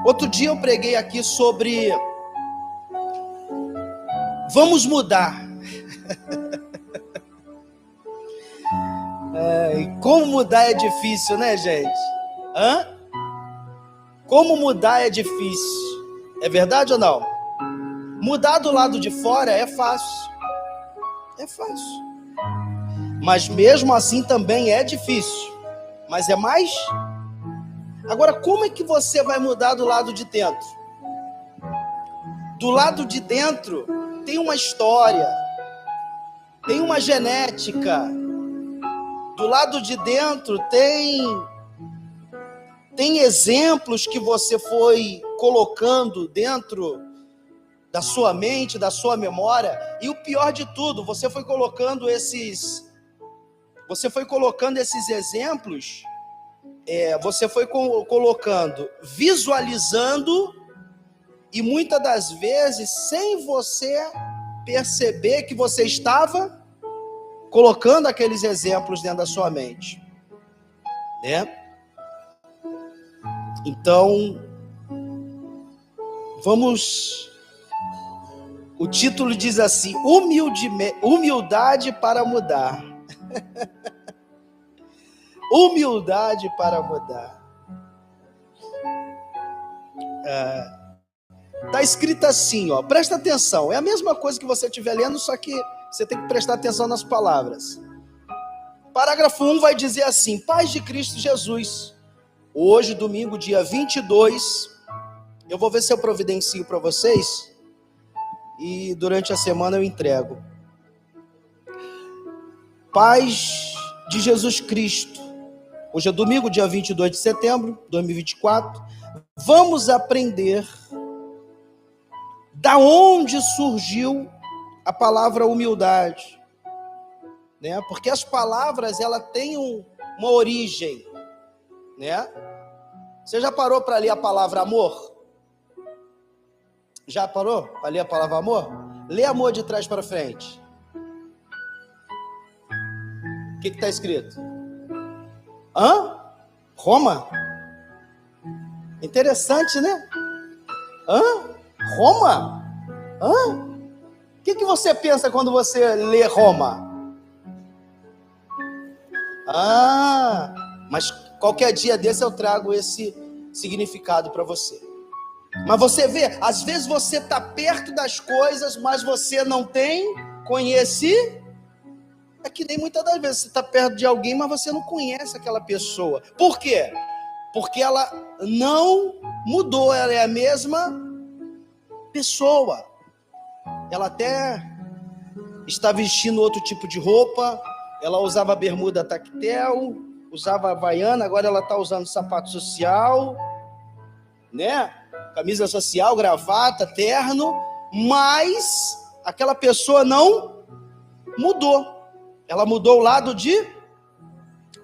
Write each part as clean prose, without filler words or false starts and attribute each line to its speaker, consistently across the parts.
Speaker 1: Outro dia eu preguei aqui sobre vamos mudar. E como mudar é difícil, né, gente? Como mudar é difícil. É verdade ou não? Mudar do lado de fora é fácil. É fácil. Mas mesmo assim também é difícil. Mas é mais. Agora, como é que você vai mudar do lado de dentro? Do lado de dentro tem uma história, tem uma genética. Do lado de dentro tem exemplos que você foi colocando dentro da sua mente, da sua memória. E o pior de tudo, você foi colocando esses exemplos, você foi colocando, visualizando, e muitas das vezes sem você perceber que você estava colocando aqueles exemplos dentro da sua mente, né? Então, o título diz assim: humildade para mudar. Humildade para mudar. Está escrito assim, ó, presta atenção, é a mesma coisa que você estiver lendo, só que você tem que prestar atenção nas palavras. Parágrafo 1 vai dizer assim: paz de Cristo Jesus. Hoje, domingo, dia 22, eu vou ver se eu providencio para vocês, e durante a semana eu entrego. Paz de Jesus Cristo. Hoje é domingo, dia 22 de setembro de 2024. Vamos aprender da onde surgiu a palavra humildade, né? Porque as palavras, ela têm uma origem, né? Você já parou para ler a palavra amor? Já parou para ler a palavra amor? Lê amor de trás para frente. O que está escrito? Roma? Interessante, né? Roma? O que você pensa quando você lê Roma? Mas qualquer dia desse eu trago esse significado para você. Mas você vê, às vezes você está perto das coisas, mas você não tem conhecimento. É que nem muitas das vezes você está perto de alguém, mas você não conhece aquela pessoa. Por quê? Porque ela não mudou, ela é a mesma pessoa. Ela até está vestindo outro tipo de roupa, ela usava bermuda tactel, usava havaiana, agora ela está usando sapato social, né? Camisa social, gravata, terno, mas aquela pessoa não mudou. Ela mudou o lado de...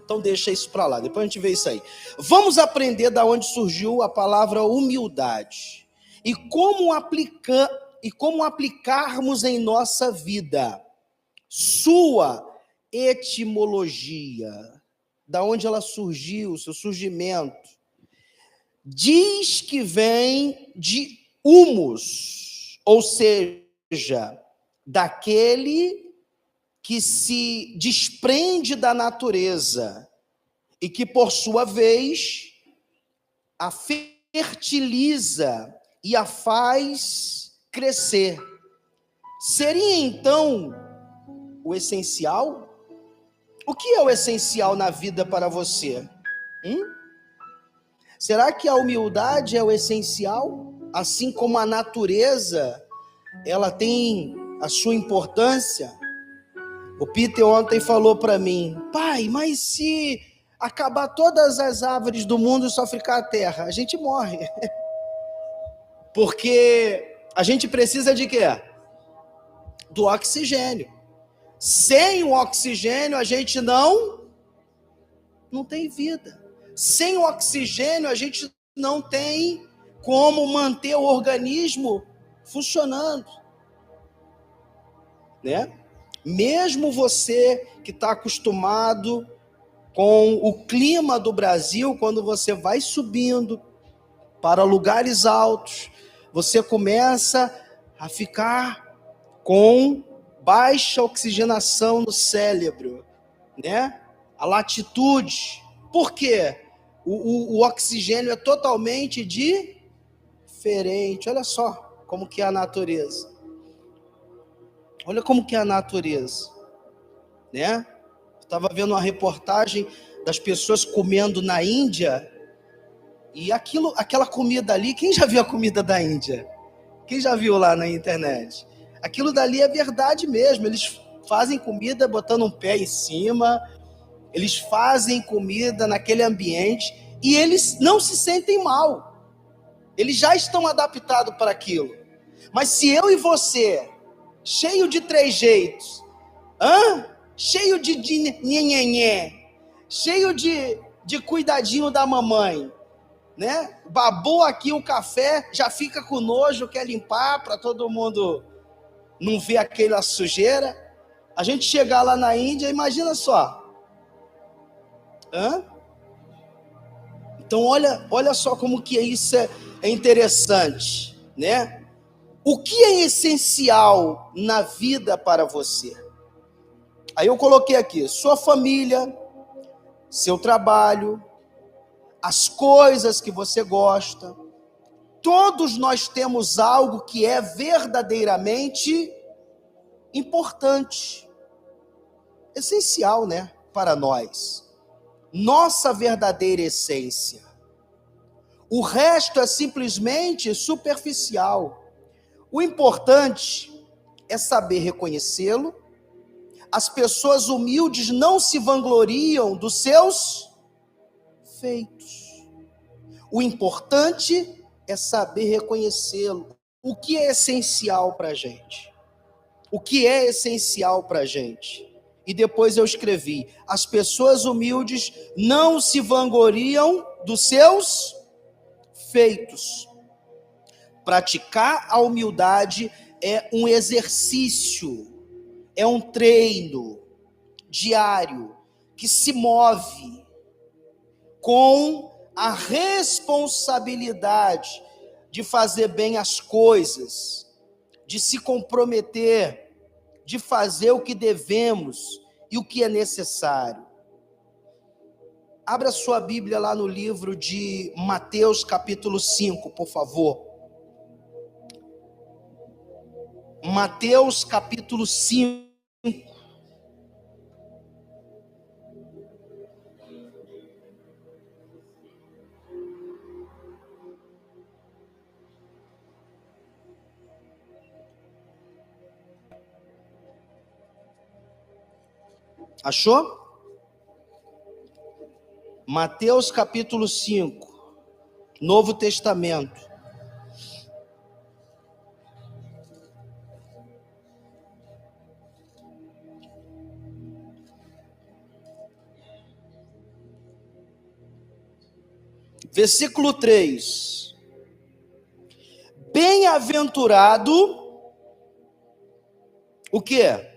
Speaker 1: Então deixa isso para lá, depois a gente vê isso aí. Vamos aprender da onde surgiu a palavra humildade e como aplicarmos em nossa vida. Sua etimologia, da onde ela surgiu, seu surgimento. Diz que vem de humus, ou seja, daquele que se desprende da natureza e que, por sua vez, a fertiliza e a faz crescer. Seria, então, o essencial? O que é o essencial na vida para você? Será que a humildade é o essencial? Assim como a natureza, ela tem a sua importância? O Peter ontem falou para mim: pai, mas se acabar todas as árvores do mundo e só ficar a terra, a gente morre. Porque a gente precisa de quê? Do oxigênio. Sem o oxigênio a gente não tem vida. Sem o oxigênio a gente não tem como manter o organismo funcionando, né? Mesmo você que está acostumado com o clima do Brasil, quando você vai subindo para lugares altos, você começa a ficar com baixa oxigenação no cérebro, né? A latitude. Por quê? O oxigênio é totalmente diferente. Olha só como que é a natureza. Olha como que é a natureza, né? Estava vendo uma reportagem das pessoas comendo na Índia, e aquela comida ali, quem já viu a comida da Índia? Quem já viu lá na internet? Aquilo dali é verdade mesmo, eles fazem comida botando um pé em cima, eles fazem comida naquele ambiente, e eles não se sentem mal, eles já estão adaptados para aquilo. Mas se eu e você, cheio de trejeitos, cheio de nhenhenhé, cheio de cuidadinho da mamãe, né? Babou aqui o café, já fica com nojo, quer limpar para todo mundo não ver aquela sujeira. A gente chegar lá na Índia, imagina só. Então olha só como que isso é interessante, né? O que é essencial na vida para você? Aí eu coloquei aqui, sua família, seu trabalho, as coisas que você gosta. Todos nós temos algo que é verdadeiramente importante, essencial, né, para nós. Nossa verdadeira essência. O resto é simplesmente superficial. O importante é saber reconhecê-lo. As pessoas humildes não se vangloriam dos seus feitos. O importante é saber reconhecê-lo. O que é essencial para a gente? O que é essencial para a gente? E depois eu escrevi: as pessoas humildes não se vangloriam dos seus feitos. Praticar a humildade é um exercício, é um treino diário que se move com a responsabilidade de fazer bem as coisas, de se comprometer, de fazer o que devemos e o que é necessário. Abra sua Bíblia lá no livro de Mateus capítulo 5, por favor. Mateus capítulo 5. Achou? Mateus capítulo 5, Novo Testamento. Versículo 3. Bem-aventurado, o quê?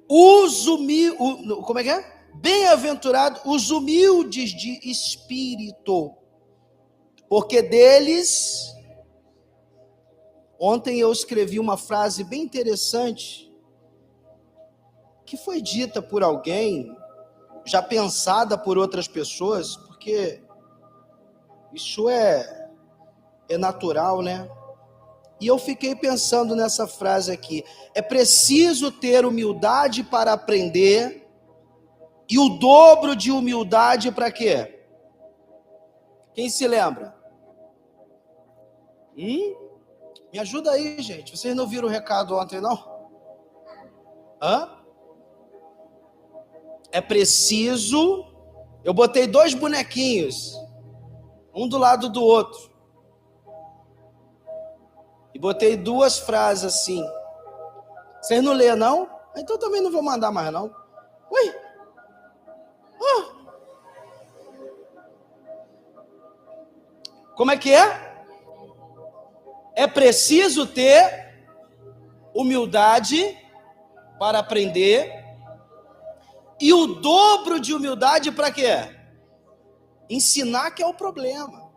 Speaker 1: Como é que é? Bem-aventurado os humildes de espírito, porque deles... Ontem eu escrevi uma frase bem interessante, que foi dita por alguém, já pensada por outras pessoas, porque isso é natural, né? E eu fiquei pensando nessa frase aqui: é preciso ter humildade para aprender, e o dobro de humildade para quê? Quem se lembra? Me ajuda aí, gente. Vocês não viram o recado ontem, não? É preciso... Eu botei 2 bonequinhos, um do lado do outro, e botei 2 frases assim. Vocês não lêem, não? Então também não vou mandar mais, não. Ui! Como é que é? É preciso ter humildade para aprender, e o dobro de humildade para quê? Ensinar que é o problema.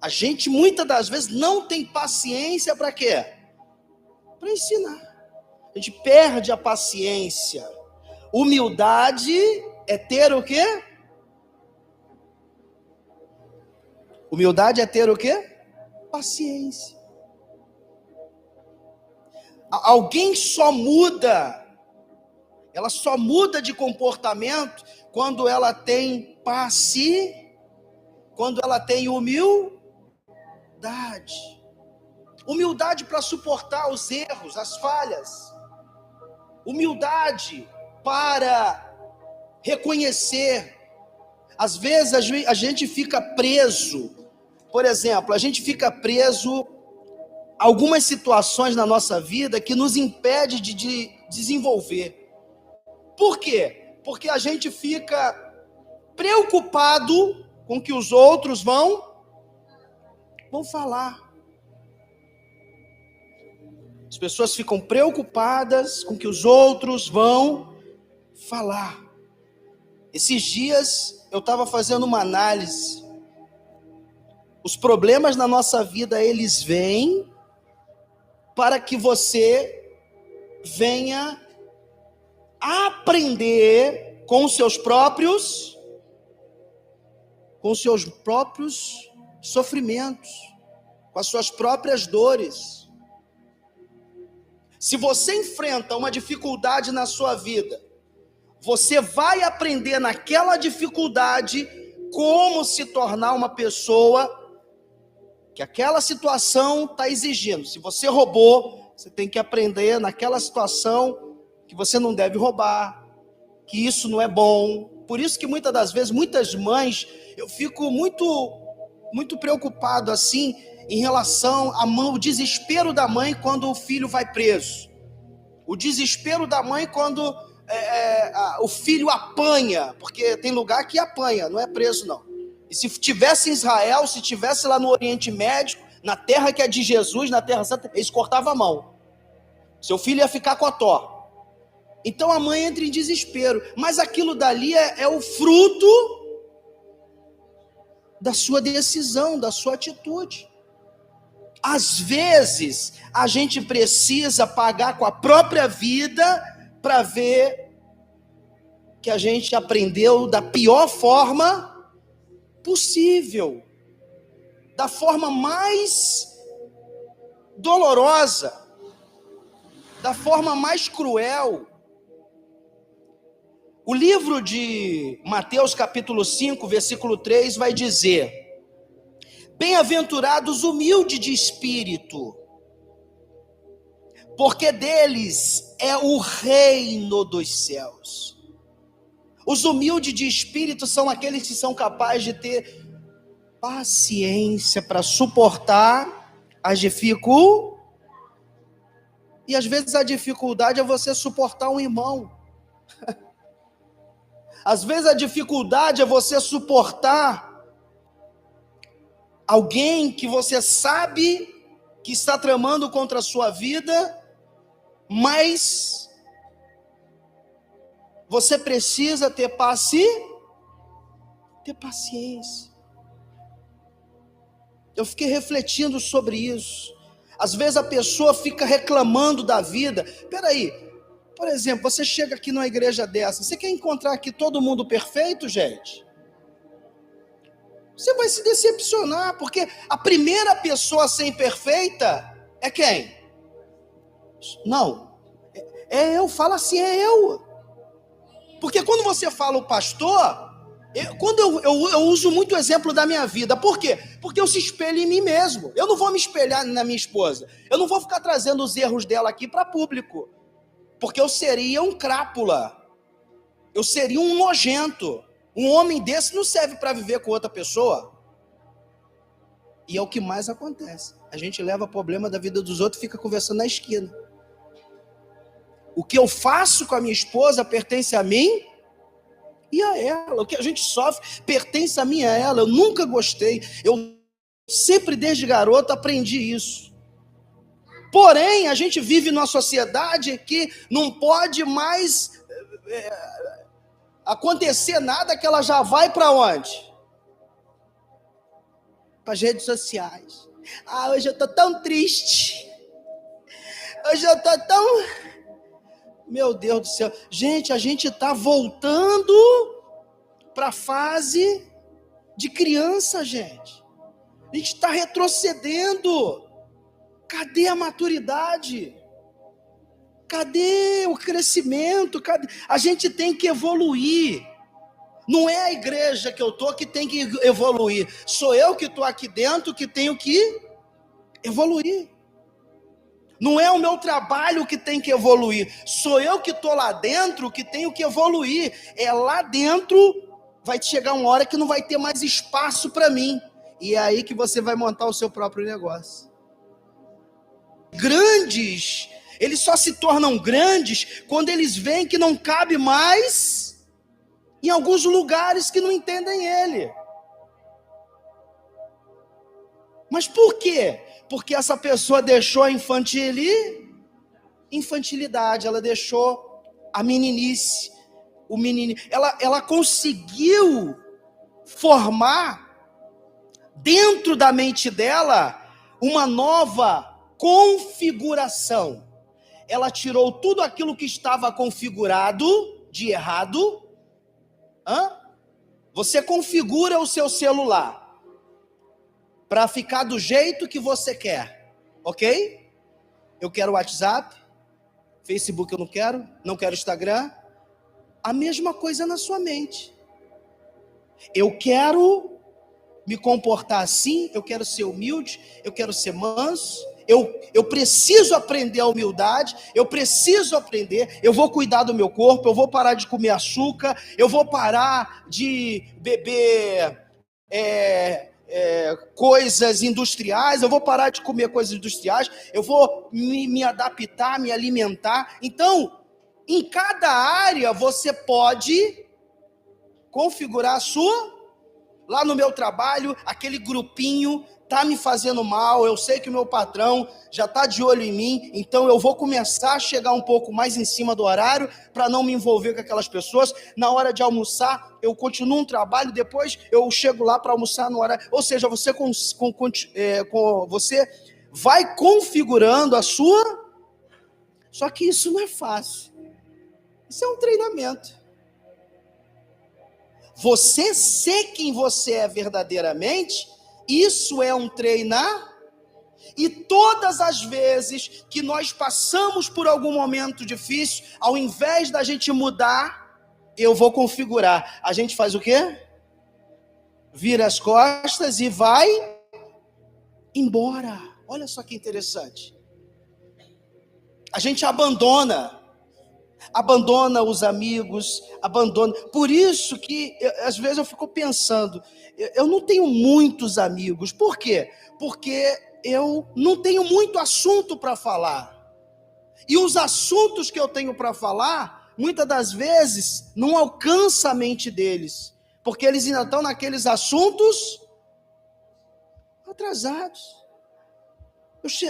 Speaker 1: A gente muitas das vezes não tem paciência para quê? Para ensinar. A gente perde a paciência. Humildade é ter o quê? Humildade é ter o quê? Paciência. Alguém só muda, ela só muda de comportamento quando ela tem quando ela tem humildade. Humildade para suportar os erros, as falhas. Humildade para reconhecer. Às vezes a gente fica preso. Por exemplo, a gente fica preso a algumas situações na nossa vida que nos impede de desenvolver. Por quê? Porque a gente fica preocupado com o que os outros vão falar. As pessoas ficam preocupadas com o que os outros vão falar. Esses dias eu estava fazendo uma análise. Os problemas na nossa vida, eles vêm para que você venha aprender com os seus próprios sofrimentos, com as suas próprias dores. Se você enfrenta uma dificuldade na sua vida, você vai aprender naquela dificuldade como se tornar uma pessoa que aquela situação está exigindo. Se você roubou, você tem que aprender naquela situação que você não deve roubar, que isso não é bom. Por isso que muitas das vezes, muitas mães, eu fico muito preocupado assim, em relação ao desespero da mãe quando o filho vai preso. O desespero da mãe quando o filho apanha, porque tem lugar que apanha, não é preso não. E se tivesse em Israel, se tivesse lá no Oriente Médio, na terra que é de Jesus, na Terra Santa, eles cortavam a mão. Seu filho ia ficar cotó. Então a mãe entra em desespero. Mas aquilo dali é o fruto da sua decisão, da sua atitude. Às vezes, a gente precisa pagar com a própria vida para ver que a gente aprendeu da pior forma possível, da forma mais dolorosa, da forma mais cruel. O livro de Mateus capítulo 5, versículo 3 vai dizer: bem-aventurados humildes de espírito, porque deles é o reino dos céus. Os humildes de espírito são aqueles que são capazes de ter paciência para suportar as dificuldades. E às vezes a dificuldade é você suportar um irmão. Às vezes a dificuldade é você suportar alguém que você sabe que está tramando contra a sua vida, mas você precisa ter paciência. Eu fiquei refletindo sobre isso. Às vezes a pessoa fica reclamando da vida. Peraí, por exemplo, você chega aqui numa igreja dessa, você quer encontrar aqui todo mundo perfeito, gente? Você vai se decepcionar, porque a primeira pessoa a ser imperfeita é quem? Não, é eu, fala assim, é eu. Porque quando você fala o pastor, quando eu uso muito o exemplo da minha vida. Por quê? Porque eu se espelho em mim mesmo. Eu não vou me espelhar na minha esposa. Eu não vou ficar trazendo os erros dela aqui para público. Porque eu seria um crápula. Eu seria um nojento. Um homem desse não serve para viver com outra pessoa. E é o que mais acontece. A gente leva problema da vida dos outros e fica conversando na esquina. O que eu faço com a minha esposa pertence a mim e a ela. O que a gente sofre pertence a mim e a ela. Eu nunca gostei. Eu sempre, desde garoto, aprendi isso. Porém, a gente vive numa sociedade que não pode mais acontecer nada que ela já vai para onde? Para as redes sociais. Ah, hoje eu tô tão triste. Hoje eu tô tão... Meu Deus do céu. Gente, a gente está voltando para a fase de criança, gente. A gente está retrocedendo. Cadê a maturidade? Cadê o crescimento? Cadê? A gente tem que evoluir. Não é a igreja que eu estou que tem que evoluir. Sou eu que estou aqui dentro que tenho que evoluir. Não é o meu trabalho que tem que evoluir. Sou eu que estou lá dentro que tenho que evoluir. É lá dentro, vai chegar uma hora que não vai ter mais espaço para mim. E é aí que você vai montar o seu próprio negócio. Grandes, eles só se tornam grandes quando eles veem que não cabe mais em alguns lugares que não entendem ele. Mas por quê? Porque essa pessoa deixou a infantilidade, ela deixou a meninice, o menino. Ela conseguiu formar dentro da mente dela uma nova configuração. Ela tirou tudo aquilo que estava configurado de errado. Você configura o seu celular para ficar do jeito que você quer, ok? Eu quero WhatsApp, Facebook eu não quero Instagram. A mesma coisa na sua mente. Eu quero me comportar assim, eu quero ser humilde, eu quero ser manso, eu preciso aprender a humildade, eu preciso aprender, eu vou cuidar do meu corpo, eu vou parar de comer açúcar, eu vou parar de beber coisas industriais, eu vou parar de comer coisas industriais, eu vou me adaptar, me alimentar. Então, em cada área você pode configurar a sua. Lá no meu trabalho, aquele grupinho está me fazendo mal, eu sei que o meu patrão já está de olho em mim, então eu vou começar a chegar um pouco mais em cima do horário para não me envolver com aquelas pessoas. Na hora de almoçar, eu continuo um trabalho, depois eu chego lá para almoçar no horário. Ou seja, você vai configurando a sua... Só que isso não é fácil. Isso é um treinamento. Você ser quem você é verdadeiramente, isso é um treinar. E todas as vezes que nós passamos por algum momento difícil, ao invés da gente mudar, eu vou configurar. A gente faz o quê? Vira as costas e vai embora. Olha só que interessante. A gente abandona os amigos, abandona. Por isso que, às vezes, eu fico pensando, eu não tenho muitos amigos. Por quê? Porque eu não tenho muito assunto para falar. E os assuntos que eu tenho para falar, muitas das vezes, não alcança a mente deles. Porque eles ainda estão naqueles assuntos atrasados.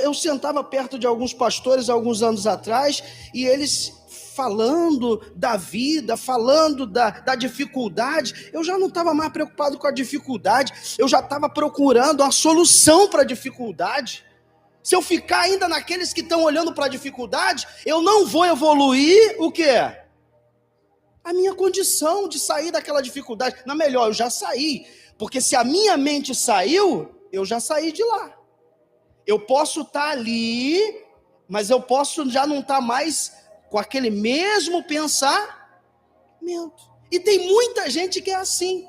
Speaker 1: Eu sentava perto de alguns pastores alguns anos atrás, e eles falando da vida, falando da dificuldade. Eu já não estava mais preocupado com a dificuldade, eu já estava procurando a solução para a dificuldade. Se eu ficar ainda naqueles que estão olhando para a dificuldade, eu não vou evoluir o quê? A minha condição de sair daquela dificuldade. Na melhor, eu já saí, porque se a minha mente saiu, eu já saí de lá. Eu posso estar ali, mas eu posso já não estar mais com aquele mesmo pensamento. E tem muita gente que é assim.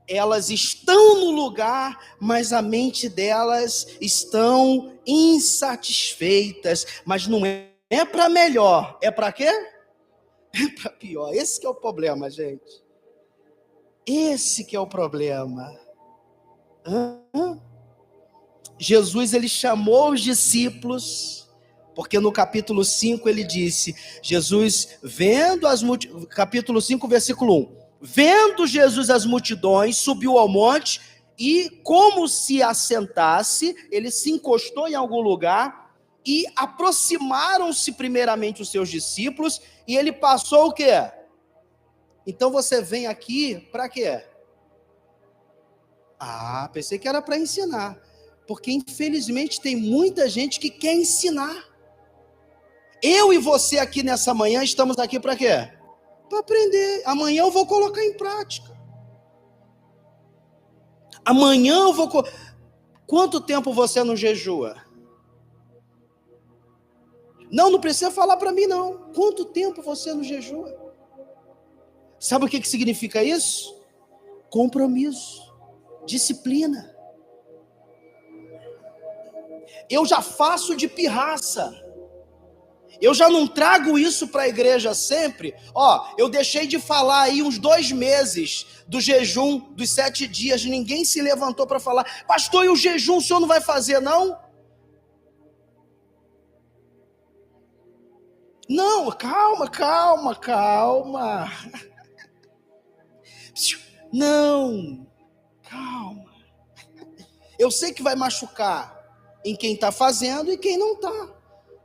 Speaker 1: Elas estão no lugar, mas a mente delas estão insatisfeitas. Mas não é para melhor, é para quê? É para pior. Esse que é o problema, gente. Esse que é o problema. Jesus, ele chamou os discípulos, porque no capítulo 5 ele disse, Jesus, capítulo 5, versículo 1, vendo Jesus as multidões, subiu ao monte e, como se assentasse, ele se encostou em algum lugar e aproximaram-se primeiramente os seus discípulos e ele passou o quê? Então você vem aqui para quê? Pensei que era para ensinar. Porque infelizmente tem muita gente que quer ensinar. Eu e você aqui nessa manhã estamos aqui para quê? Para aprender. Amanhã eu vou colocar em prática. Amanhã eu vou... Quanto tempo você não jejua? Não precisa falar para mim não. Quanto tempo você não jejua? Sabe o que significa isso? Compromisso, disciplina. Eu já faço de pirraça. Eu já não trago isso para a igreja sempre. Eu deixei de falar aí uns 2 meses do jejum dos 7 dias. Ninguém se levantou para falar. Pastor, e o jejum o senhor não vai fazer não? Não, calma. Não, calma. Eu sei que vai machucar em quem está fazendo e quem não está.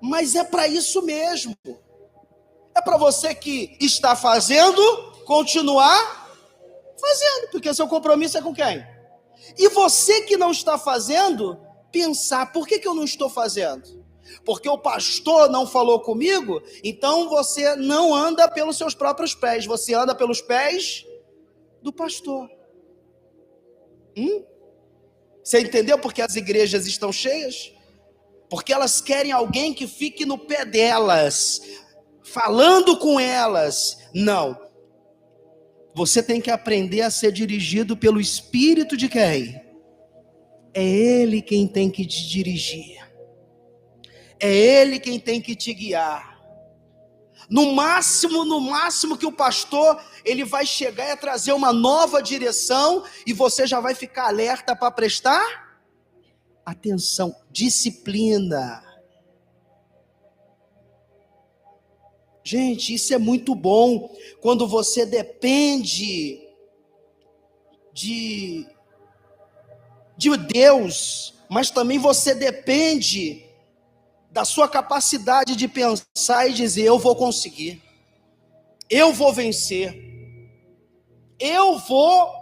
Speaker 1: Mas é para isso mesmo. É para você que está fazendo, continuar fazendo. Porque seu compromisso é com quem? E você que não está fazendo, pensar, por que eu não estou fazendo? Porque o pastor não falou comigo, então você não anda pelos seus próprios pés, você anda pelos pés do pastor. Você entendeu porque as igrejas estão cheias? Porque elas querem alguém que fique no pé delas, falando com elas. Não. Você tem que aprender a ser dirigido pelo Espírito de quem? É Ele quem tem que te dirigir. É Ele quem tem que te guiar. No máximo que o pastor, ele vai chegar e trazer uma nova direção, e você já vai ficar alerta para prestar atenção, disciplina. Gente, isso é muito bom, quando você depende de Deus, mas também você depende da sua capacidade de pensar e dizer, eu vou conseguir, eu vou vencer, eu vou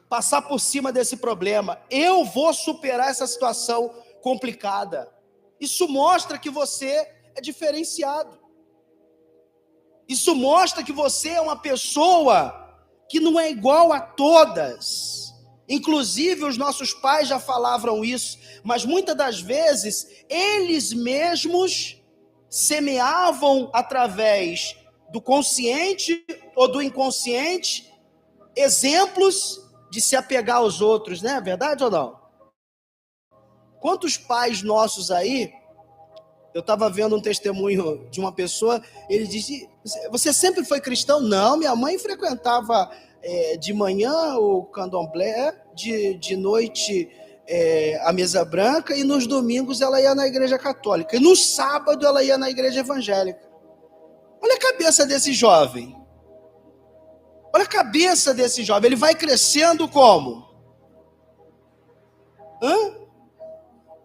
Speaker 1: passar por cima desse problema, eu vou superar essa situação complicada. Isso mostra que você é diferenciado. Isso mostra que você é uma pessoa que não é igual a todas. Inclusive os nossos pais já falavam isso, mas muitas das vezes eles mesmos semeavam através do consciente ou do inconsciente exemplos de se apegar aos outros, né? Verdade ou não? Quantos pais nossos aí, eu estava vendo um testemunho de uma pessoa, ele disse, você sempre foi cristão? Não, minha mãe frequentava de manhã o candomblé, de noite a mesa branca, e nos domingos ela ia na igreja católica, e no sábado ela ia na igreja evangélica. Olha a cabeça desse jovem. Olha a cabeça desse jovem, ele vai crescendo como?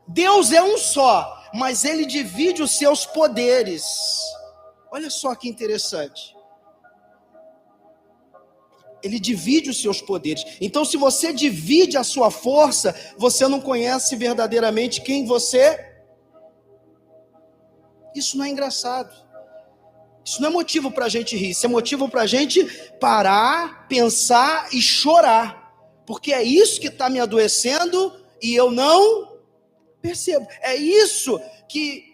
Speaker 1: Deus é um só, mas ele divide os seus poderes. Olha só que interessante. Ele divide os seus poderes. Então, se você divide a sua força, você não conhece verdadeiramente quem você é. Isso não é engraçado. Isso não é motivo para a gente rir. Isso é motivo para a gente parar, pensar e chorar. Porque é isso que está me adoecendo e eu não percebo. É isso que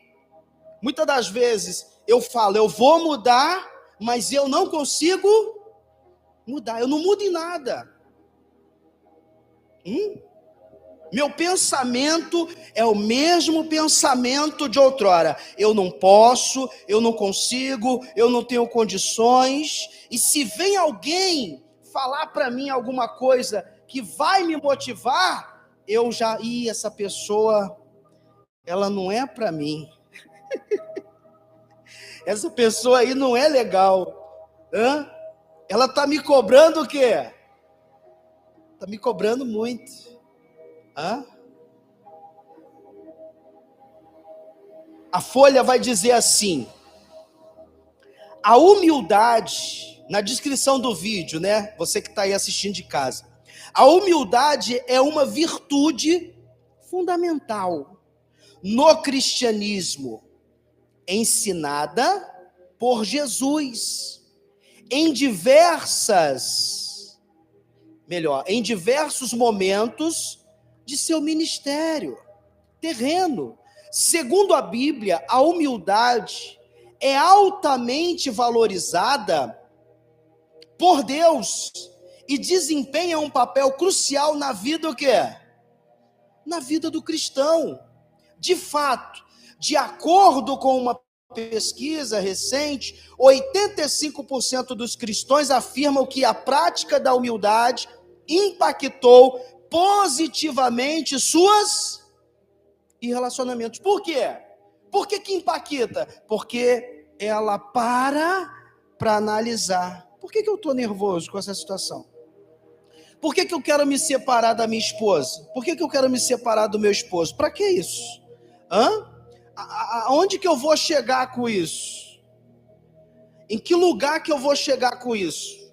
Speaker 1: muitas das vezes eu falo, eu vou mudar, mas eu não consigo mudar. Eu não mudo em nada. Meu pensamento é o mesmo pensamento de outrora. Eu não posso, eu não consigo, eu não tenho condições. E se vem alguém falar para mim alguma coisa que vai me motivar, eu já, essa pessoa, ela não é para mim. Essa pessoa aí não é legal. Ela está me cobrando o quê? Está me cobrando muito. A Folha vai dizer assim: a humildade na descrição do vídeo, né? Você que está aí assistindo de casa. A humildade é uma virtude fundamental no cristianismo, ensinada por Jesus em diversos momentos de seu ministério terreno. Segundo a Bíblia, a humildade é altamente valorizada por Deus e desempenha um papel crucial na vida, o quê? Na vida do cristão. De fato, de acordo com uma pesquisa recente, 85% dos cristãos afirmam que a prática da humildade impactou positivamente suas relacionamentos. Por quê? Por que impacta? Porque ela para analisar. Por que eu estou nervoso com essa situação? Por que eu quero me separar da minha esposa? Por que eu quero me separar do meu esposo? Para que isso? Aonde que eu vou chegar com isso? Em que lugar que eu vou chegar com isso?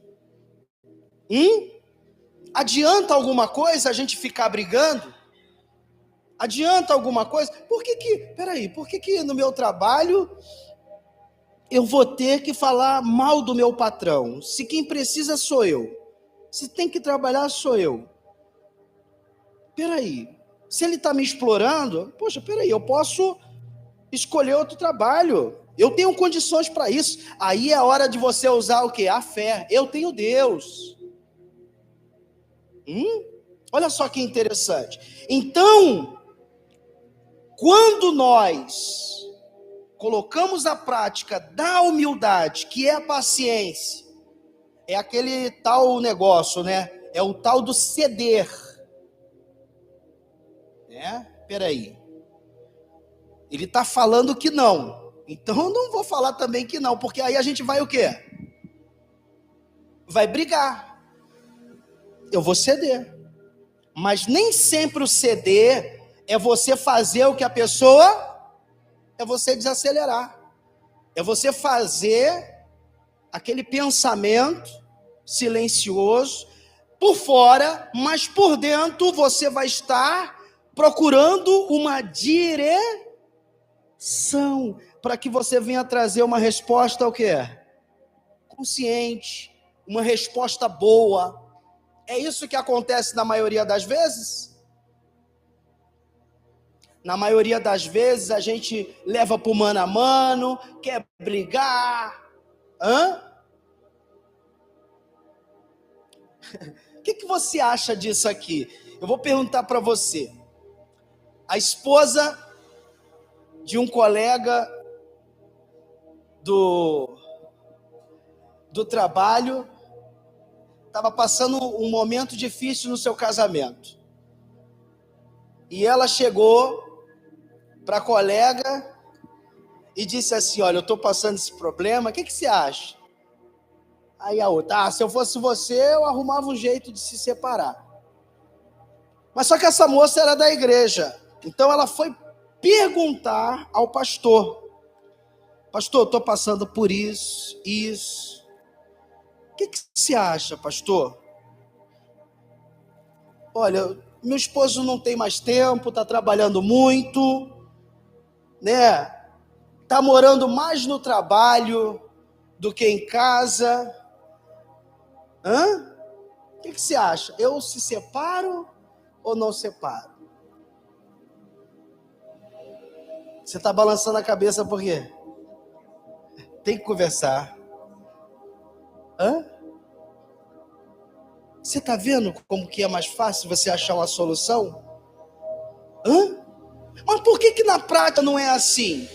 Speaker 1: Adianta alguma coisa a gente ficar brigando? Adianta alguma coisa? Por que no meu trabalho eu vou ter que falar mal do meu patrão? Se quem precisa sou eu. Se tem que trabalhar sou eu. Se ele está me explorando, eu posso escolher outro trabalho. Eu tenho condições para isso. Aí é a hora de você usar o quê? A fé. Eu tenho Deus. Olha só que interessante. Então, quando nós colocamos a prática da humildade, que é a paciência, é aquele tal negócio, né? É o tal do ceder. Ele está falando que não. Então eu não vou falar também que não, porque aí a gente vai o quê? Vai brigar. Eu vou ceder. Mas nem sempre o ceder é você fazer o que a pessoa... É você desacelerar. É você fazer aquele pensamento silencioso por fora, mas por dentro você vai estar procurando uma direção para que você venha trazer uma resposta o quê? Consciente, uma resposta boa. É isso que acontece na maioria das vezes? Na maioria das vezes a gente leva para o mano a mano, quer brigar. O que você acha disso aqui? Eu vou perguntar para você. A esposa de um colega do trabalho estava passando um momento difícil no seu casamento. E ela chegou para a colega e disse assim: olha, eu estou passando esse problema, o que você acha? Aí a outra: se eu fosse você, eu arrumava um jeito de se separar. Mas só que essa moça era da igreja, então ela foi perguntar ao pastor: pastor, eu estou passando por isso. O que você acha, pastor? Olha, meu esposo não tem mais tempo, está trabalhando muito, né? Está morando mais no trabalho do que em casa. O que você acha? Eu se separo ou não separo? Você está balançando a cabeça por quê? Tem que conversar. Você está vendo como que é mais fácil você achar uma solução? Mas por que na prática não é assim?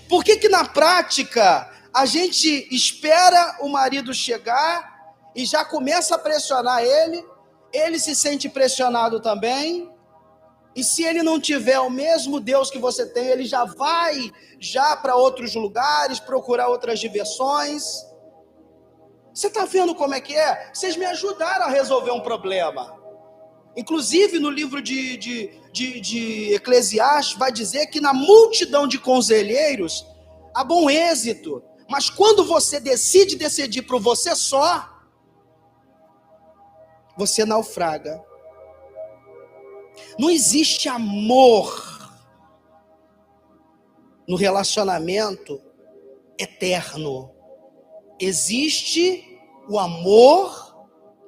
Speaker 1: Por que na prática a gente espera o marido chegar e já começa a pressionar ele se sente pressionado também, e se ele não tiver o mesmo Deus que você tem, ele já vai para outros lugares, procurar outras diversões. Você está vendo como é que é? Vocês me ajudaram a resolver um problema. Inclusive, no livro de Eclesiastes, vai dizer que na multidão de conselheiros há bom êxito, Mas quando você decide decidir por você só, você naufraga. Não existe amor no relacionamento eterno. Existe o amor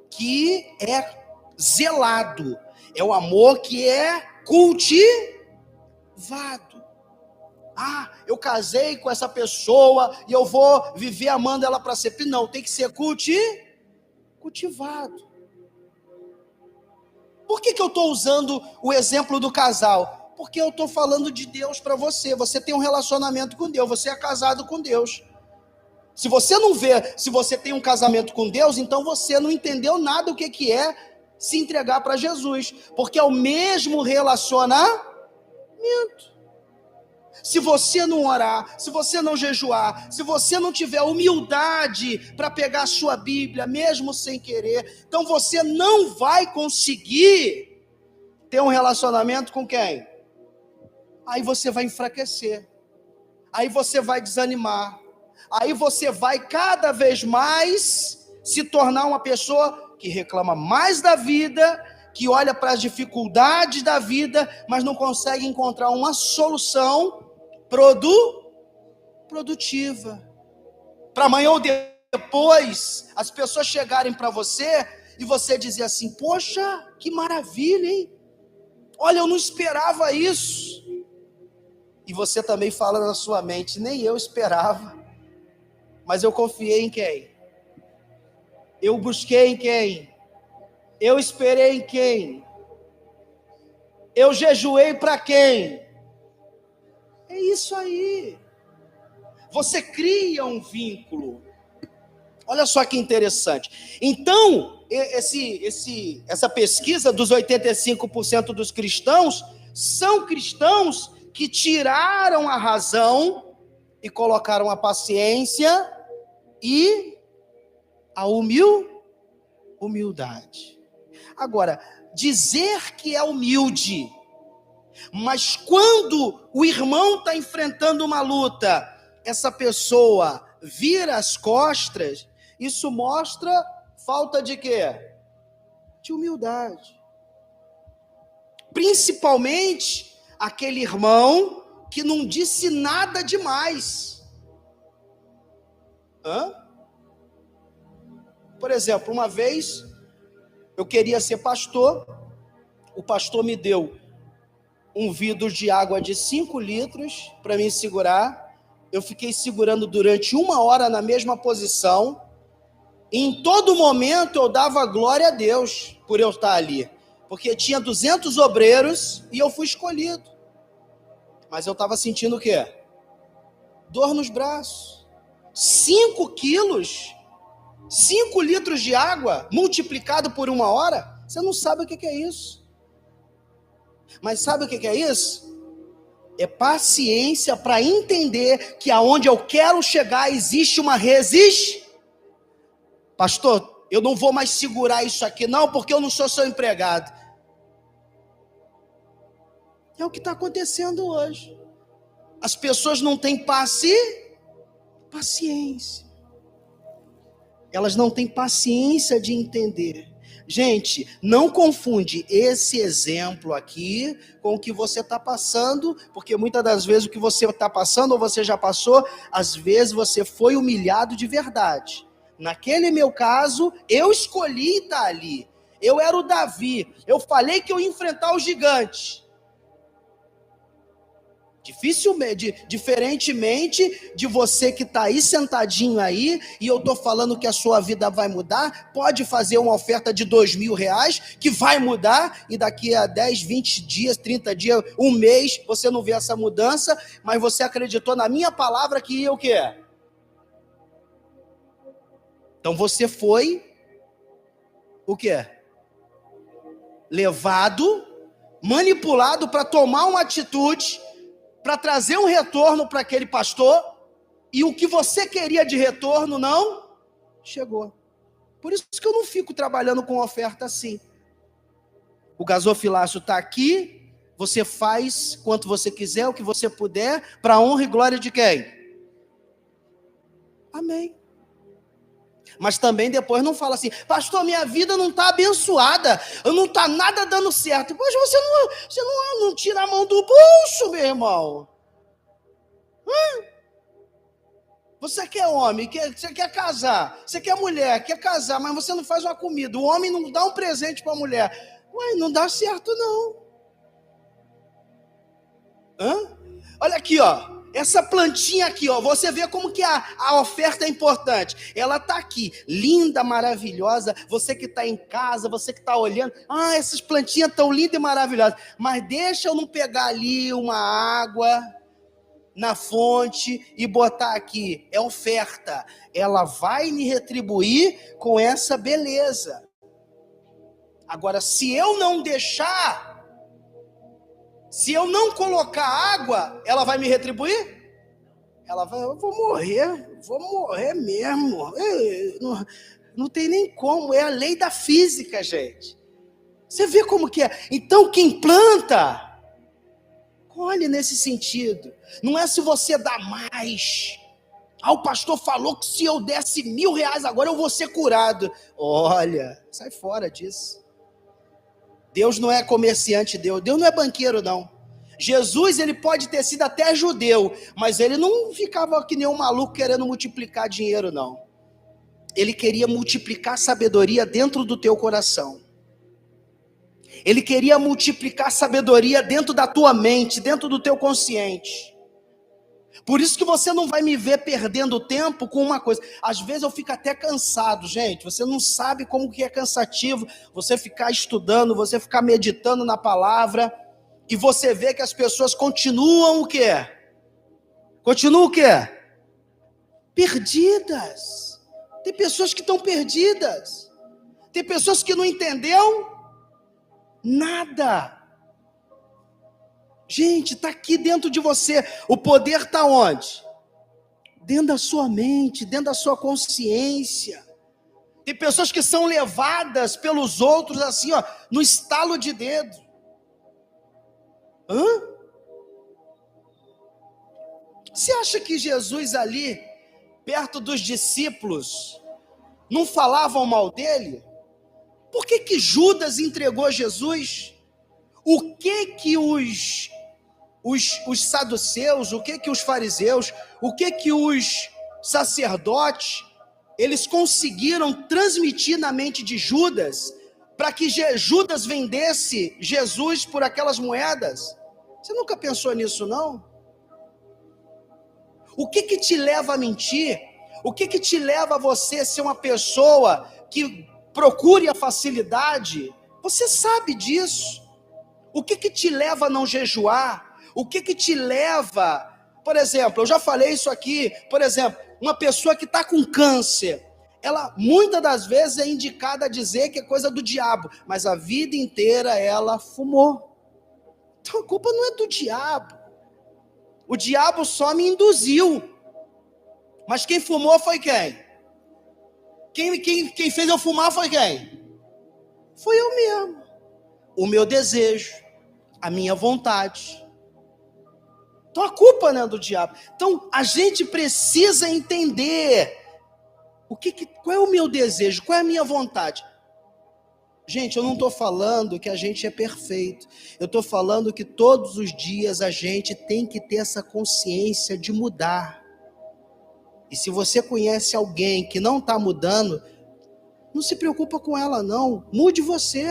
Speaker 1: que é zelado. É o amor que é cultivado. Ah, eu casei com essa pessoa e eu vou viver amando ela para sempre. Não, tem que ser cultivado. Por que eu estou usando o exemplo do casal? Porque eu estou falando de Deus para você. Você tem um relacionamento com Deus, você é casado com Deus. Se você não vê, se você tem um casamento com Deus, então você não entendeu nada do que é se entregar para Jesus. Porque é o mesmo relacionamento. Se você não orar, se você não jejuar, se você não tiver humildade para pegar a sua Bíblia, mesmo sem querer, então você não vai conseguir ter um relacionamento com quem? Aí você vai enfraquecer, aí você vai desanimar, aí você vai cada vez mais se tornar uma pessoa que reclama mais da vida, que olha para as dificuldades da vida, mas não consegue encontrar uma solução produtiva. Para amanhã ou depois, as pessoas chegarem para você e você dizer assim: poxa, que maravilha, hein? Olha, eu não esperava isso. E você também fala na sua mente: nem eu esperava. Mas eu confiei em quem? Eu busquei em quem? Eu esperei em quem? Eu jejuei para quem? É isso aí. Você cria um vínculo. Olha só que interessante. Então, essa pesquisa dos 85% dos cristãos são cristãos que tiraram a razão e colocaram a paciência e a humildade. Agora, dizer que é humilde, mas quando o irmão está enfrentando uma luta, essa pessoa vira as costas, isso mostra falta de quê? De humildade. Principalmente aquele irmão que não disse nada demais. Por exemplo, uma vez eu queria ser pastor, o pastor me deu um vidro de água de 5 litros para me segurar. Eu fiquei segurando durante 1 hora na mesma posição. E em todo momento eu dava glória a Deus por eu estar ali. Porque tinha 200 obreiros e eu fui escolhido. Mas eu estava sentindo o quê? Dor nos braços. 5 quilos, 5 litros de água multiplicado por 1 hora. Você não sabe o que é isso. Mas sabe o que é isso? É paciência para entender que aonde eu quero chegar existe uma resistência. Pastor, eu não vou mais segurar isso aqui não, porque eu não sou seu empregado. É o que está acontecendo hoje. As pessoas não têm paciência. Elas não têm paciência de entender. Gente, não confunde esse exemplo aqui com o que você está passando, porque muitas das vezes o que você está passando, ou você já passou, às vezes você foi humilhado de verdade. Naquele meu caso, eu escolhi estar ali. Eu era o Davi. Eu falei que eu ia enfrentar o gigante. Diferentemente de você que está aí sentadinho aí, e eu estou falando que a sua vida vai mudar, pode fazer uma oferta de R$2.000, que vai mudar, e daqui a 10, 20 dias, 30 dias, 1 mês, você não vê essa mudança, mas você acreditou na minha palavra que ia o quê? Então você foi, o quê? Levado, manipulado para tomar uma atitude, para trazer um retorno para aquele pastor, e o que você queria de retorno não chegou. Por isso que eu não fico trabalhando com oferta assim. O gasofilácio está aqui, você faz quanto você quiser, o que você puder, para a honra e glória de quem? Amém. Mas também depois não fala assim, pastor, minha vida não está abençoada, não está nada dando certo. Pois você não tira a mão do bolso, meu irmão. Você quer homem, você quer casar, você quer mulher, quer casar, mas você não faz uma comida. O homem não dá um presente para a mulher. Ué, não dá certo não. Olha aqui, ó. Essa plantinha aqui, ó, você vê como que a oferta é importante. Ela tá aqui, linda, maravilhosa. Você que está em casa, você que está olhando, essas plantinhas tão lindas e maravilhosas. Mas deixa eu não pegar ali uma água na fonte e botar aqui. É oferta. Ela vai me retribuir com essa beleza. Agora, se eu não deixar, se eu não colocar água, ela vai me retribuir? Ela vai, eu vou morrer mesmo. Não tem nem como, é a lei da física, gente. Você vê como que é? Então, quem planta, olhe nesse sentido. Não é se você dá mais. O pastor falou que se eu desse R$1.000 agora eu vou ser curado. Olha, sai fora disso. Deus não é comerciante, Deus não é banqueiro, não. Jesus, ele pode ter sido até judeu, mas ele não ficava que nem um maluco querendo multiplicar dinheiro, não. Ele queria multiplicar sabedoria dentro do teu coração. Ele queria multiplicar sabedoria dentro da tua mente, dentro do teu consciente. Por isso que você não vai me ver perdendo tempo com uma coisa. Às vezes eu fico até cansado, gente. Você não sabe como que é cansativo você ficar estudando, você ficar meditando na palavra, e você vê que as pessoas continuam o quê? Continuam o quê? Perdidas. Tem pessoas que estão perdidas. Tem pessoas que não entenderam nada. Gente, está aqui dentro de você. O poder está onde? Dentro da sua mente, dentro da sua consciência. Tem pessoas que são levadas pelos outros assim, ó, no estalo de dedo. Você acha que Jesus ali, perto dos discípulos, não falavam mal dele? Por que Judas entregou Jesus? O que os saduceus, o que os fariseus, o que os sacerdotes, eles conseguiram transmitir na mente de Judas, para que Judas vendesse Jesus por aquelas moedas? Você nunca pensou nisso, não? O que te leva a mentir? O que te leva a você ser uma pessoa que procure a facilidade? Você sabe disso. O que te leva a não jejuar? O que te leva, por exemplo, eu já falei isso aqui, por exemplo, uma pessoa que está com câncer, ela muitas das vezes é indicada a dizer que é coisa do diabo, mas a vida inteira ela fumou. Então a culpa não é do diabo. O diabo só me induziu. Mas quem fumou foi quem? Quem fez eu fumar foi quem? Foi eu mesmo. O meu desejo, a minha vontade. Então a culpa não é do diabo. Então a gente precisa entender qual é o meu desejo, qual é a minha vontade. Gente, eu não estou falando que a gente é perfeito. Eu estou falando que todos os dias a gente tem que ter essa consciência de mudar. E se você conhece alguém que não está mudando, não se preocupa com ela não. Mude você.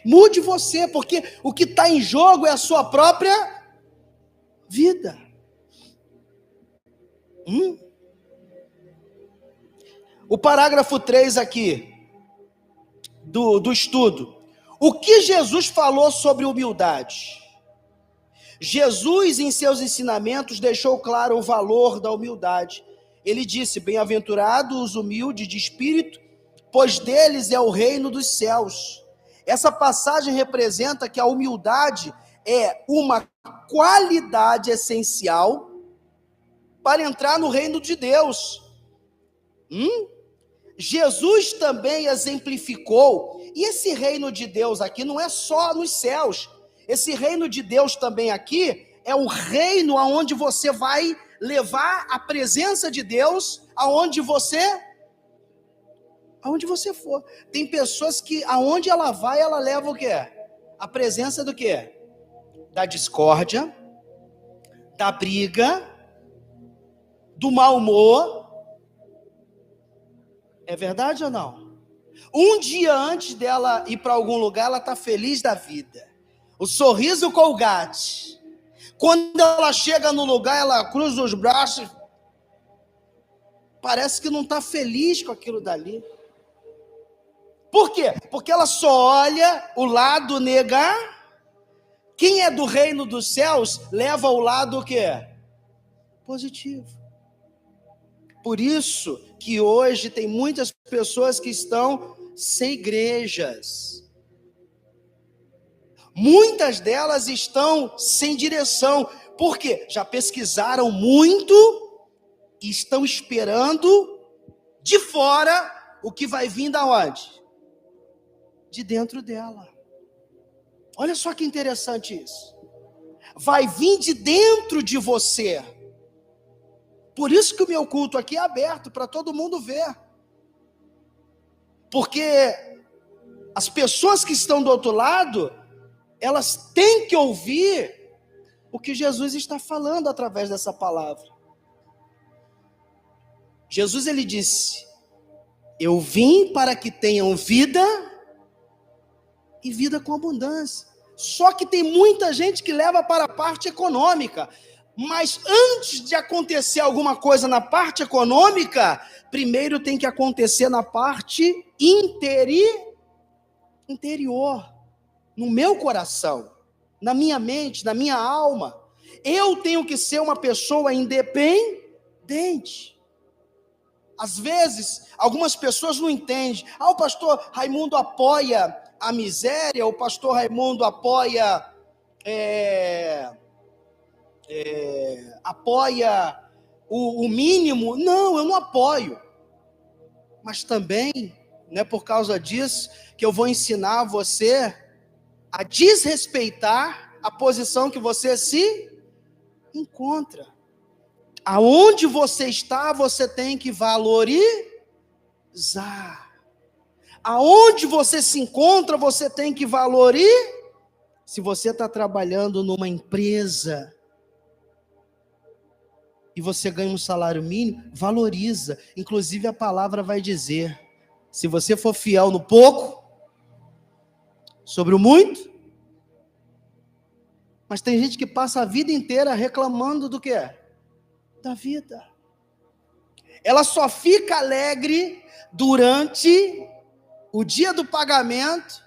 Speaker 1: Mude você, porque o que está em jogo é a sua própria vida. O parágrafo 3 aqui, do estudo. O que Jesus falou sobre humildade? Jesus, em seus ensinamentos, deixou claro o valor da humildade. Ele disse, bem-aventurados os humildes de espírito, pois deles é o reino dos céus. Essa passagem representa que a humildade é uma qualidade essencial para entrar no reino de Deus. Jesus também exemplificou, e esse reino de Deus aqui não é só nos céus, esse reino de Deus também aqui é o reino onde você vai levar a presença de Deus aonde você for. Tem pessoas que aonde ela vai, ela leva o quê? A presença do quê? Da discórdia, da briga, do mau humor. É verdade ou não? Um dia antes dela ir para algum lugar, ela está feliz da vida. O sorriso Colgate. Quando ela chega no lugar, ela cruza os braços. Parece que não está feliz com aquilo dali. Por quê? Porque ela só olha o lado negar. Quem é do reino dos céus leva o lado o quê? Positivo. Por isso que hoje tem muitas pessoas que estão sem igrejas. Muitas delas estão sem direção. Por quê? Já pesquisaram muito e estão esperando de fora o que vai vir da onde? De dentro dela. Olha só que interessante isso. Vai vir de dentro de você. Por isso que o meu culto aqui é aberto para todo mundo ver. Porque as pessoas que estão do outro lado, elas têm que ouvir o que Jesus está falando através dessa palavra. Jesus, ele disse: eu vim para que tenham vida e vida com abundância. Só que tem muita gente que leva para a parte econômica. Mas antes de acontecer alguma coisa na parte econômica, primeiro tem que acontecer na parte interior, no meu coração, na minha mente, na minha alma. Eu tenho que ser uma pessoa independente. Às vezes, algumas pessoas não entendem. O pastor Raimundo apoia a miséria, o pastor Raimundo apoia o mínimo. Não, eu não apoio. Mas também, não é por causa disso que eu vou ensinar você a desrespeitar a posição que você se encontra. Aonde você está, você tem que valorizar. Aonde você se encontra, você tem que valorizar. Se você está trabalhando numa empresa e você ganha um salário mínimo, valoriza. Inclusive a palavra vai dizer: se você for fiel no pouco, sobre o muito. Mas tem gente que passa a vida inteira reclamando do quê? Da vida. Ela só fica alegre durante o dia do pagamento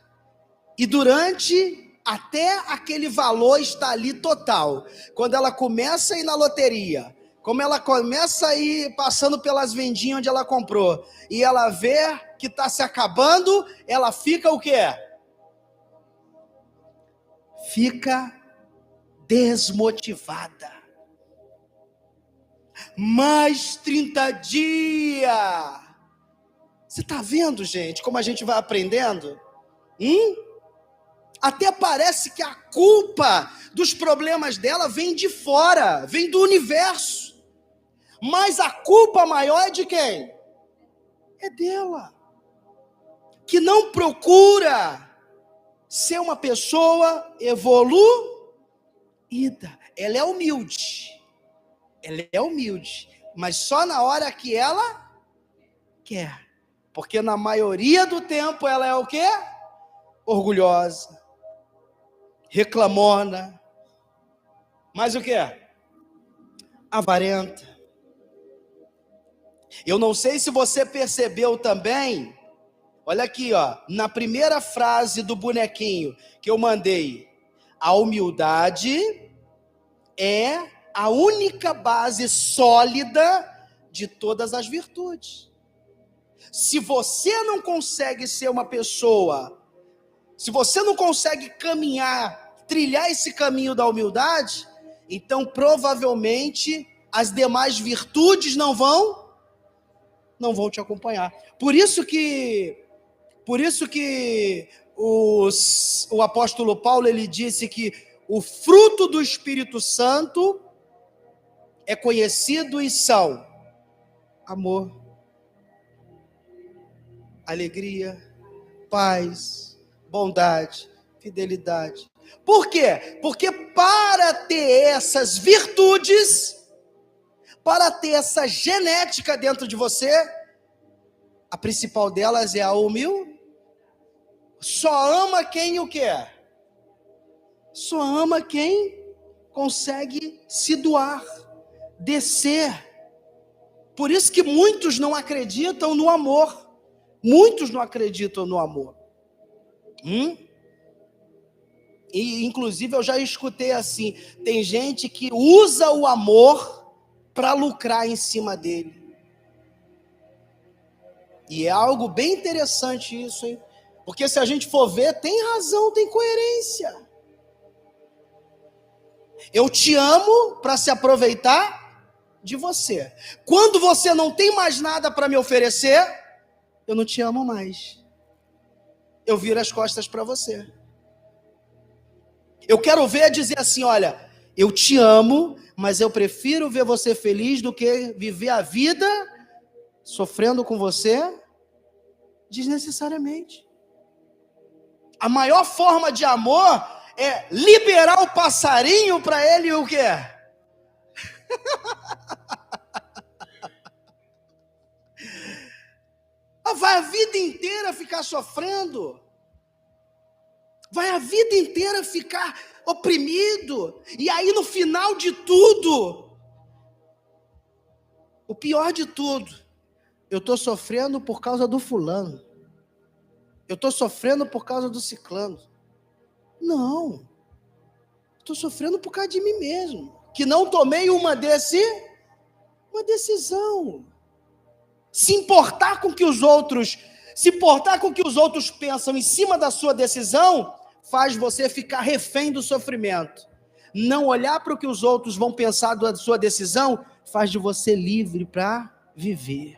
Speaker 1: e durante até aquele valor estar ali total. Quando ela começa a ir na loteria, como ela começa a ir passando pelas vendinhas onde ela comprou, e ela vê que está se acabando, ela fica o quê? Fica desmotivada. Mais 30 dias. Você está vendo, gente, como a gente vai aprendendo? Até parece que a culpa dos problemas dela vem de fora, vem do universo. Mas a culpa maior é de quem? É dela. Que não procura ser uma pessoa evoluída. Ela é humilde. Mas só na hora que ela quer. Porque na maioria do tempo ela é o quê? Orgulhosa, reclamona, mas o quê? Avarenta. Eu não sei se você percebeu também, olha aqui, na primeira frase do bonequinho que eu mandei: a humildade é a única base sólida de todas as virtudes. Se você não consegue ser uma pessoa, se você não consegue caminhar, trilhar esse caminho da humildade, então provavelmente as demais virtudes não vão te acompanhar. Por isso que o apóstolo Paulo, ele disse que o fruto do Espírito Santo é conhecido e são amor, alegria, paz, bondade, fidelidade. Por quê? Porque para ter essas virtudes, para ter essa genética dentro de você, a principal delas é a humildade. Só ama quem o quer? Só ama quem consegue se doar, descer. Por isso que muitos não acreditam no amor. Muitos não acreditam no amor. E, inclusive, eu já escutei assim, tem gente que usa o amor para lucrar em cima dele. E é algo bem interessante isso, hein? Porque se a gente for ver, tem razão, tem coerência. Eu te amo para se aproveitar de você. Quando você não tem mais nada para me oferecer, eu não te amo mais. Eu viro as costas para você. Eu quero ver dizer assim, olha, eu te amo, mas eu prefiro ver você feliz do que viver a vida sofrendo com você desnecessariamente. A maior forma de amor é liberar o passarinho para ele o quê? Vai a vida inteira ficar sofrendo. Vai a vida inteira ficar oprimido. E aí no final de tudo, o pior de tudo, eu estou sofrendo por causa do fulano. Eu estou sofrendo por causa do ciclano. Não. Estou sofrendo por causa de mim mesmo. Que não tomei uma decisão. Se importar com que os outros pensam em cima da sua decisão, faz você ficar refém do sofrimento. Não olhar para o que os outros vão pensar da sua decisão, faz de você livre para viver.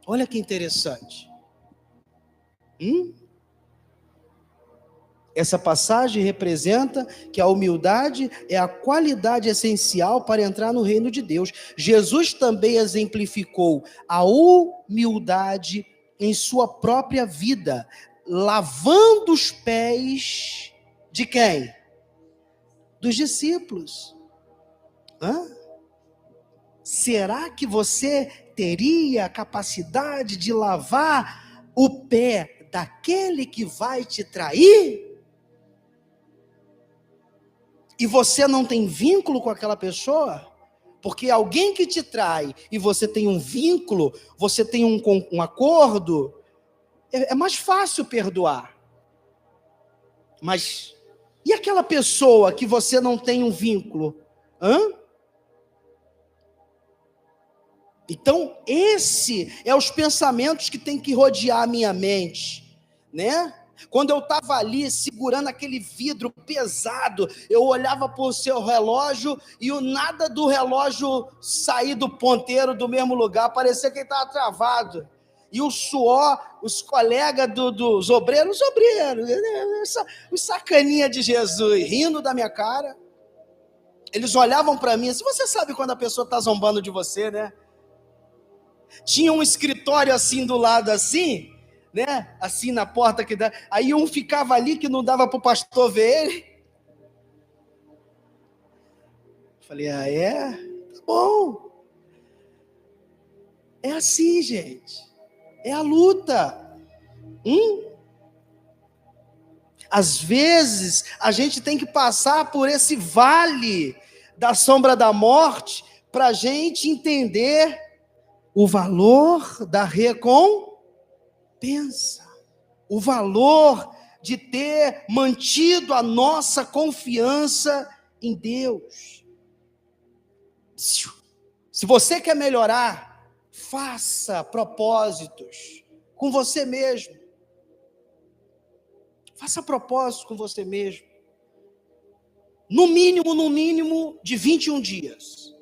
Speaker 1: Olha que interessante. Essa passagem representa que a humildade é a qualidade essencial para entrar no reino de Deus. Jesus também exemplificou a humildade em sua própria vida, lavando os pés de quem? Dos discípulos. Será que você teria a capacidade de lavar o pé daquele que vai te trair? E você não tem vínculo com aquela pessoa? Porque alguém que te trai e você tem um vínculo, você tem um acordo, é mais fácil perdoar. Mas e aquela pessoa que você não tem um vínculo? Então, esse é os pensamentos que tem que rodear a minha mente, né? Quando eu estava ali segurando aquele vidro pesado, eu olhava para o seu relógio e o nada do relógio sair do ponteiro do mesmo lugar, parecia que ele estava travado. E o suor, os colegas dos obreiros, os sacaninha de Jesus, rindo da minha cara. Eles olhavam para mim, assim, você sabe quando a pessoa está zombando de você, né? Tinha um escritório assim do lado, assim, né? Assim na porta que dá. Aí um ficava ali que não dava para o pastor ver ele. Falei, é? Tá bom. É assim, gente. É a luta. Às vezes, a gente tem que passar por esse vale da sombra da morte para a gente entender o valor da recompensa. O valor de ter mantido a nossa confiança em Deus. Se você quer melhorar, faça propósitos com você mesmo. Faça propósitos com você mesmo. No mínimo, de 21 dias.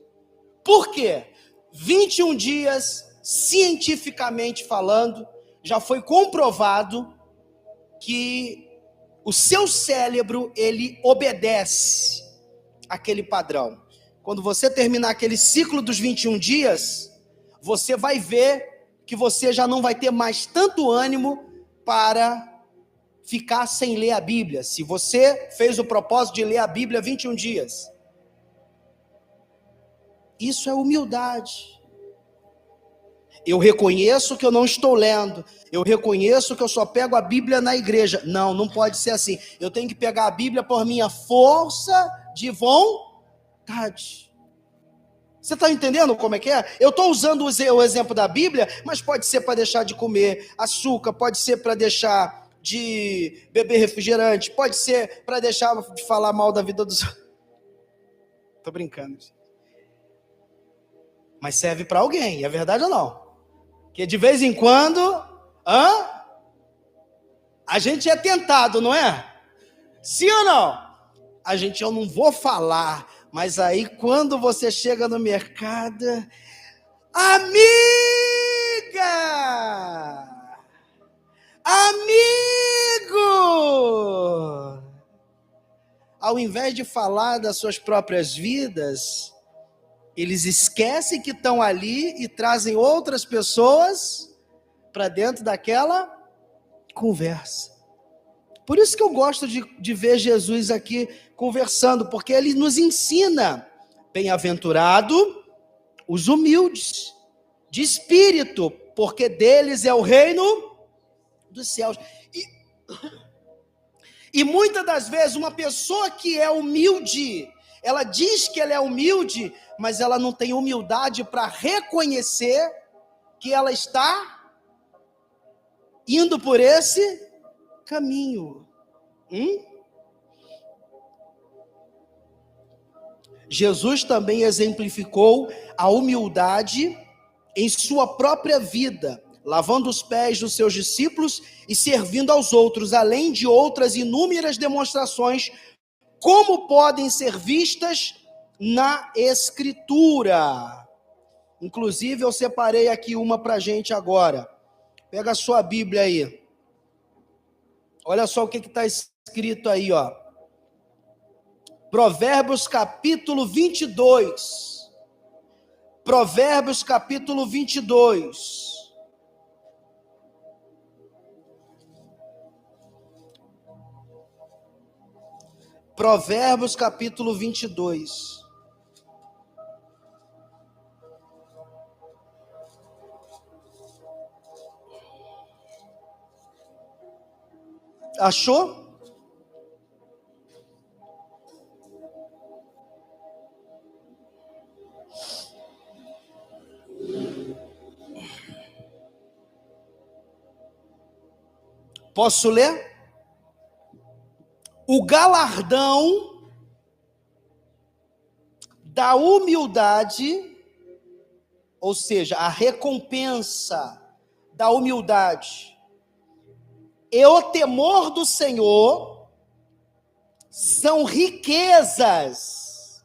Speaker 1: Por quê? 21 dias, cientificamente falando, já foi comprovado que o seu cérebro, ele obedece àquele padrão. quando você terminar aquele ciclo dos 21 dias, você vai ver que você já não vai ter mais tanto ânimo para ficar sem ler a Bíblia. Se você fez o propósito de ler a Bíblia 21 dias, isso é humildade. Eu reconheço que eu não estou lendo, eu reconheço que eu só pego a Bíblia na igreja. Não, não pode ser assim. Eu tenho que pegar a Bíblia por minha força de vontade. Você está entendendo como é que é? Eu estou usando o exemplo da Bíblia, mas pode ser para deixar de comer açúcar, pode ser para deixar de beber refrigerante, pode ser para deixar de falar mal da vida dos... Estou brincando. Mas serve para alguém, é verdade ou não? Que de vez em quando, a gente é tentado, não é? Sim ou não? Eu não vou falar, mas aí quando você chega no mercado, amiga, amigo, ao invés de falar das suas próprias vidas, eles esquecem que estão ali e trazem outras pessoas para dentro daquela conversa. Por isso que eu gosto de ver Jesus aqui conversando, porque ele nos ensina: bem-aventurado os humildes de espírito, porque deles é o reino dos céus. E muitas das vezes uma pessoa que é humilde, ela diz que ela é humilde, mas ela não tem humildade para reconhecer que ela está indo por esse caminho. Jesus também exemplificou a humildade em sua própria vida, lavando os pés dos seus discípulos e servindo aos outros, além de outras inúmeras demonstrações, como podem ser vistas na Escritura. Inclusive, eu separei aqui uma para a gente agora. Pega a sua Bíblia aí. Olha só o que está escrito aí, ó. Provérbios capítulo 22. Provérbios capítulo 22. Provérbios capítulo 22. Achou? Posso ler? O galardão da humildade, ou seja, a recompensa da humildade, e o temor do Senhor são riquezas,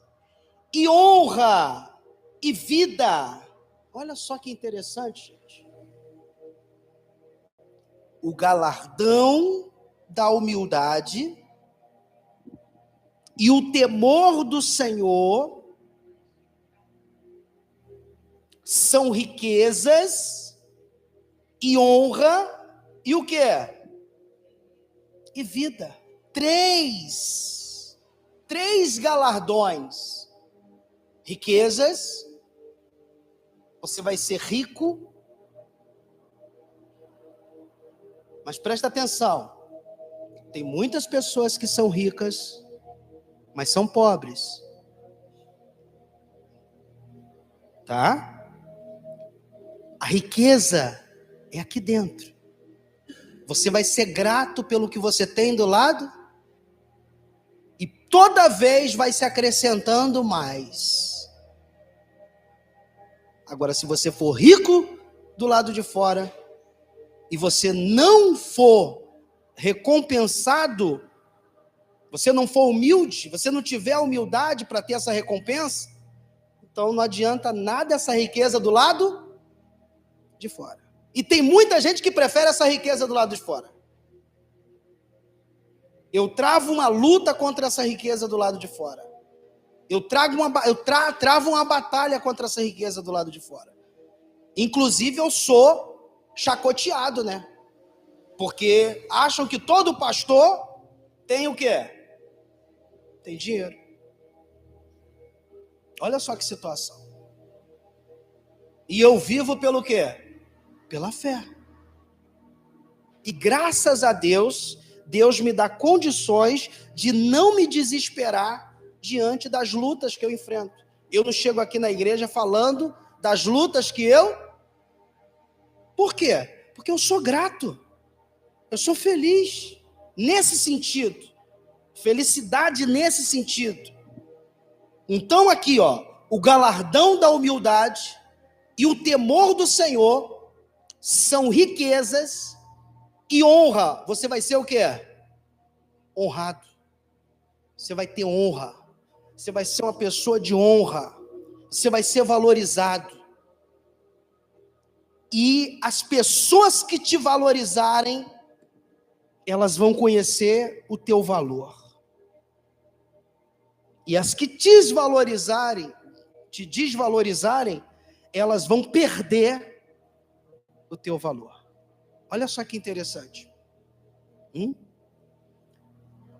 Speaker 1: e honra, e vida. Olha só que interessante, gente. O galardão da humildade e o temor do Senhor são riquezas e honra e o quê? E vida. Três galardões. Riquezas, você vai ser rico, mas presta atenção, tem muitas pessoas que são ricas, mas são pobres. Tá? A riqueza é aqui dentro. Você vai ser grato pelo que você tem do lado e toda vez vai se acrescentando mais. Agora, se você for rico do lado de fora e você não for recompensado, você não for humilde, você não tiver humildade para ter essa recompensa, então não adianta nada essa riqueza do lado de fora. E tem muita gente que prefere essa riqueza do lado de fora. Eu travo uma luta contra essa riqueza do lado de fora. Eu travo uma batalha contra essa riqueza do lado de fora. Inclusive, eu sou chacoteado, né? Porque acham que todo pastor tem o quê? Tem dinheiro. Olha só que situação. E eu vivo pelo quê? Pela fé. E graças a Deus, Deus me dá condições de não me desesperar diante das lutas que eu enfrento. Eu não chego aqui na igreja falando das lutas que eu... Por quê? Porque eu sou grato. Eu sou feliz nesse sentido. Felicidade nesse sentido. Então aqui, ó, o galardão da humildade e o temor do Senhor são riquezas e honra. Você vai ser o quê? Honrado. Você vai ter honra. Você vai ser uma pessoa de honra. Você vai ser valorizado. E as pessoas que te valorizarem, elas vão conhecer o teu valor. E as que te desvalorizarem, elas vão perder o teu valor. Olha só que interessante.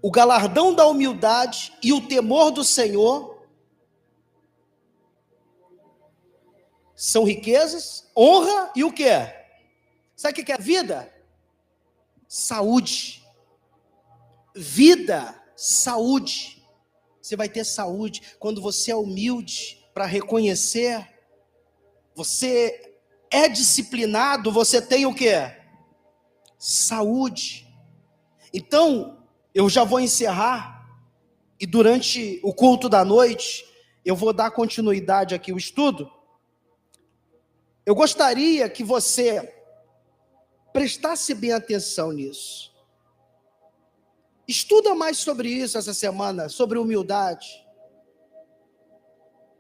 Speaker 1: O galardão da humildade e o temor do Senhor são riquezas, honra e o quê? Sabe o que é vida? Saúde. Vida, saúde. Você vai ter saúde quando você é humilde para reconhecer. Você é disciplinado, você tem o quê? Saúde. Então, eu já vou encerrar e durante o culto da noite eu vou dar continuidade aqui ao estudo. Eu gostaria que você prestasse bem atenção nisso. Estuda mais sobre isso essa semana, sobre humildade.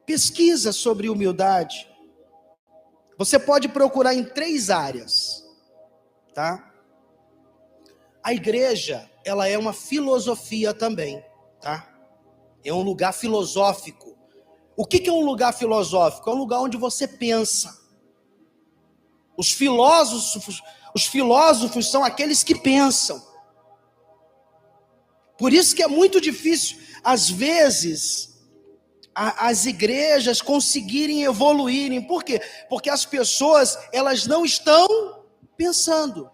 Speaker 1: Pesquisa sobre humildade. Você pode procurar em 3 áreas, tá? A igreja, ela é uma filosofia também, tá? É um lugar filosófico. O que é um lugar filosófico? É um lugar onde você pensa. Os filósofos são aqueles que pensam. Por isso que é muito difícil, às vezes, as igrejas conseguirem evoluírem. Por quê? Porque as pessoas, elas não estão pensando.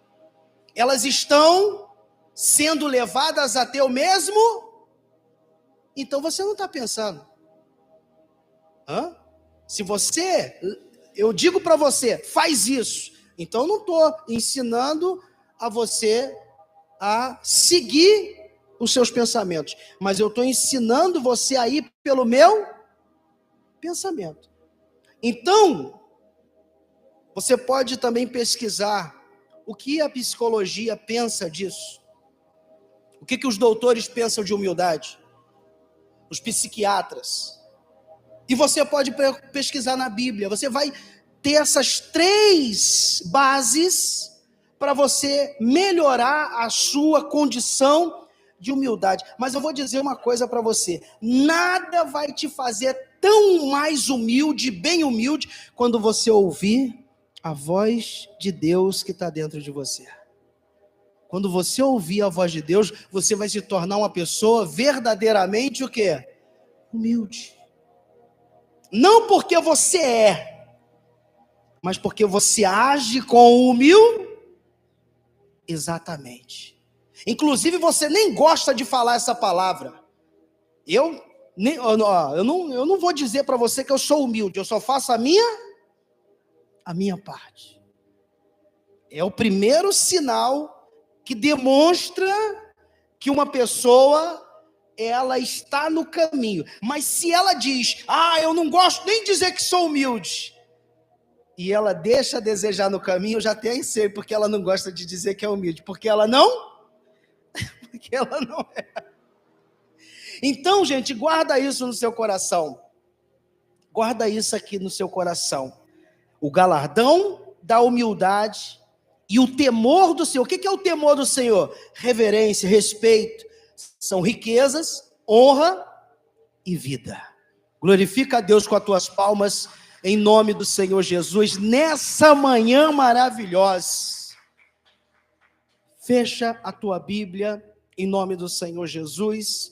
Speaker 1: Elas estão sendo levadas até o mesmo. Então você não está pensando. Se você, eu digo para você, faz isso. Então eu não estou ensinando a você a seguir os seus pensamentos, mas eu estou ensinando você a ir pelo meu pensamento. Então, você pode também pesquisar o que a psicologia pensa disso. O que os doutores pensam de humildade? Os psiquiatras. E você pode pesquisar na Bíblia. Você vai ter essas 3 bases para você melhorar a sua condição de humildade. Mas eu vou dizer uma coisa para você: nada vai te fazer tão mais humilde, bem humilde, quando você ouvir a voz de Deus que está dentro de você. Quando você ouvir a voz de Deus, você vai se tornar uma pessoa verdadeiramente o quê? Humilde. Não porque você é, mas porque você age com humildade. Exatamente. Inclusive, você nem gosta de falar essa palavra. Eu não vou dizer para você que eu sou humilde, eu só faço a minha parte. É o primeiro sinal que demonstra que uma pessoa, ela está no caminho. Mas se ela diz, eu não gosto nem de dizer que sou humilde, e ela deixa a desejar no caminho, eu já até sei porque ela não gosta de dizer que é humilde, porque ela não é. Então, gente, guarda isso no seu coração. Guarda isso aqui no seu coração. O galardão da humildade e o temor do Senhor. O que é o temor do Senhor? Reverência, respeito. São riquezas, honra e vida. Glorifica a Deus com as tuas palmas, em nome do Senhor Jesus, nessa manhã maravilhosa. Fecha a tua Bíblia, em nome do Senhor Jesus.